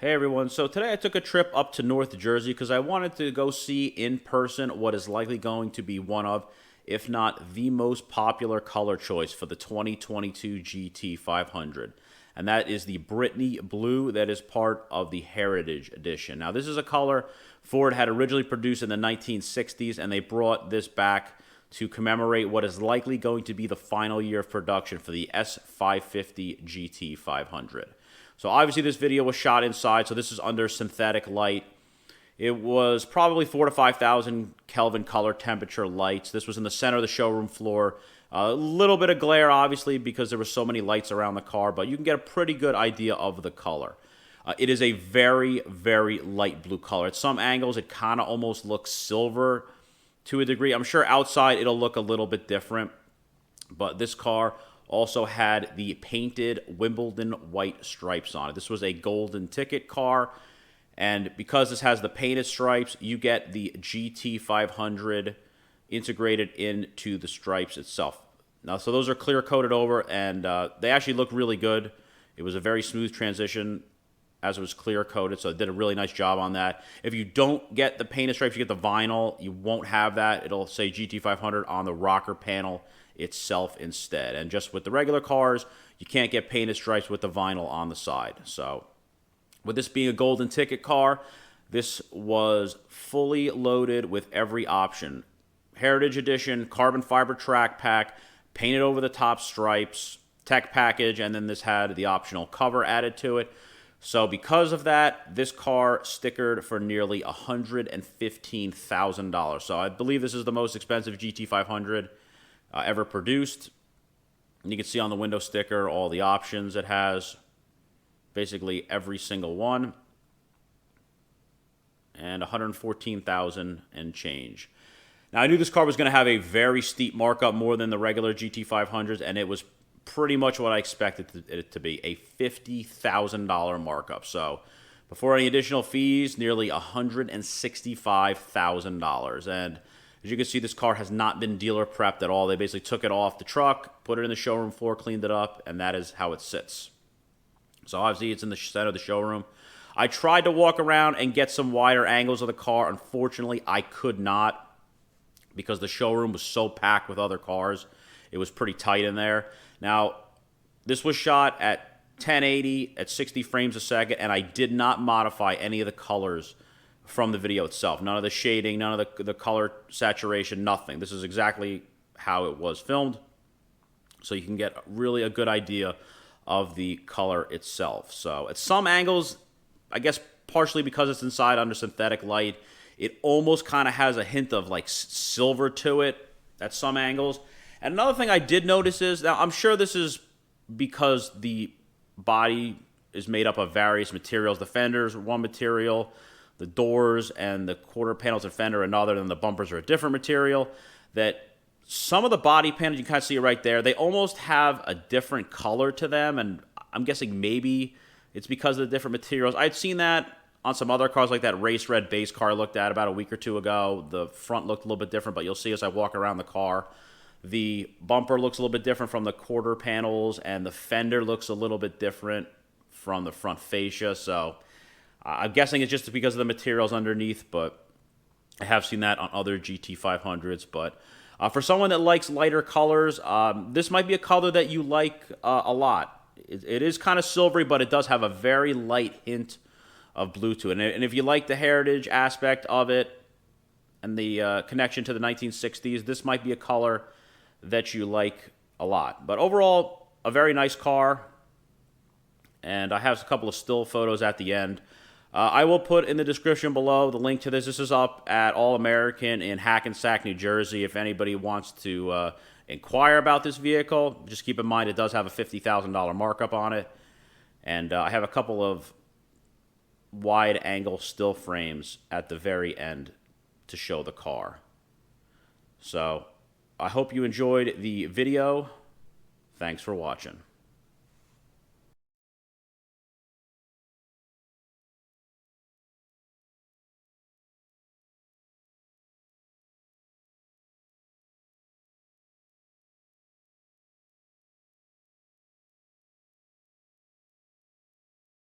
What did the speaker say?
Hey everyone, so today I took a trip up to North Jersey because I wanted to go see in person what is likely going to be one of, if not the most popular color choice for the 2022 GT500. And that is the Brittany Blue that is part of the Heritage Edition. Now this is a color Ford had originally produced in the 1960s, and they brought this back to commemorate what is likely going to be the final year of production for the S550 GT500. So obviously this video was shot inside, so this is under synthetic light. It was probably 4,000 to 5,000 Kelvin color temperature lights. This was in the center of the showroom floor. A little bit of glare, obviously, because there were so many lights around the car, but you can get a pretty good idea of the color. It is a very, very light blue color. At some angles, it kind of almost looks silver to a degree. I'm sure outside it'll look a little bit different, but this car also had the painted Wimbledon white stripes on it. This was a golden ticket car, and because this has the painted stripes, you get the GT500 integrated into the stripes itself. Now, so those are clear coated over, and they actually look really good. It was a very smooth transition as it was clear coated, so it did a really nice job on that. If you don't get the painted stripes, you get the vinyl. You won't have that. It'll say GT500 on the rocker panel itself instead. And just with the regular cars, you can't get painted stripes with the vinyl on the side. So with this being a golden ticket car, this was fully loaded with every option. Heritage Edition, carbon fiber track pack, painted over the top stripes, tech package, and then this had the optional cover added to it. So because of that, this car stickered for nearly $115,000. So I believe this is the most expensive GT500 ever produced. And you can see on the window sticker all the options it has, basically every single one, and $114,000 and change. Now I knew this car was going to have a very steep markup, more than the regular GT500s, and it was pretty much what I expected it to be, a $50,000 markup. So before any additional fees, nearly $165,000. And as you can see, this car has not been dealer prepped at all. They basically took it off the truck, put it in the showroom floor, cleaned it up, and that is how it sits. So obviously it's in the center of the showroom. I tried to walk around and get some wider angles of the car. Unfortunately, I could not because the showroom was so packed with other cars. It was pretty tight in there. Now, this was shot at 1080 at 60 frames a second, and I did not modify any of the colors from the video itself. None of the shading, none of the color saturation, nothing. This is exactly how it was filmed, so you can get really a good idea of the color itself. So at some angles, I guess partially because it's inside under synthetic light, it almost kind of has a hint of like silver to it at some angles. And another thing I did notice is, now I'm sure this is because the body is made up of various materials. The fenders are one material, the doors and the quarter panels and fender another, and the bumpers are a different material, that some of the body panels, you can kind of see it right there, they almost have a different color to them, and I'm guessing maybe it's because of the different materials. I'd seen that on some other cars, like that race red base car I looked at about a week or two ago. The front looked a little bit different, but you'll see as I walk around the car, the bumper looks a little bit different from the quarter panels, and the fender looks a little bit different from the front fascia. So I'm guessing it's just because of the materials underneath, but I have seen that on other GT500s. But for someone that likes lighter colors, this might be a color that you like a lot. It is kind of silvery, but it does have a very light hint of blue to it. And if you like the heritage aspect of it and the connection to the 1960s, this might be a color that you like a lot. But overall, a very nice car, and I have a couple of still photos at the end. I will put in the description below the link to this. This is up at All American in Hackensack, New Jersey. If anybody wants to inquire about this vehicle, just keep in mind it does have a $50,000 markup on it. And I have a couple of wide angle still frames at the very end to show the car. So I hope you enjoyed the video. Thanks for watching.